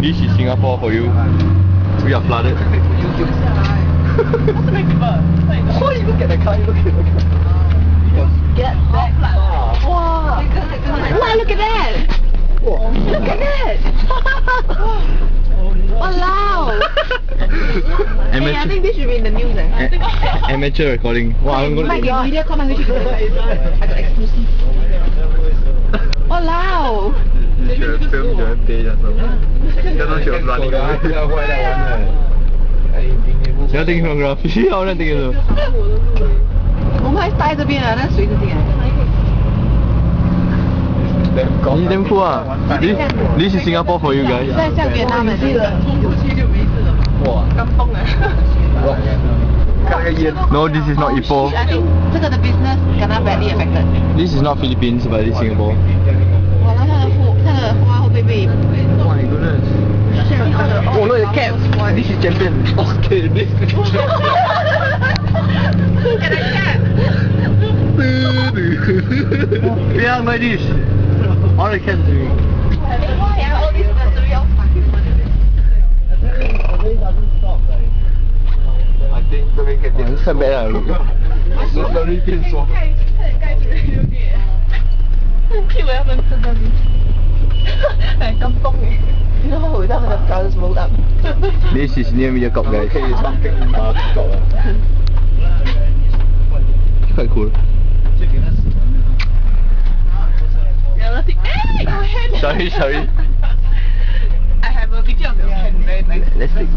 This is Singapore for you. We are flooded. Oh, you look at the car, you look at the car. Get that car. Wow. Wow, look at that. Whoa. Look at that. Wow. Hey, I think this should be in the news. Amateur recording. Wow, I'm going to... Mediacorp, I got exclusive. Wow. You should have filmed your day just now. Just now she was running away. She要订 photography， 我在订的。我们还待这边啊，那水是这样。damn cool 啊 ！This is Singapore for you guys. 在别他们这个冲出去就没事了。哇，刚崩了。看那个烟。No, this is not Ipoh. I think 这个的 business kena badly affected. This is not Philippines, but this is Singapore. 哇，那它的花会不会被？Oh my goodness. Oh look at the cat. This is champion. Okay, this. Look at the cat. Yeah, like this. All the cats doing. Why are all these nursery all fucking I think 这边可以点特别了。Nursery 变装。盖住有点。以為有冇真係？係咁凍嘅。You know how without the cars rolled up. This is near Mediacorp guys. Quite cool. Hey, sorry. I have a picture of your hand. Very nice. Let's take.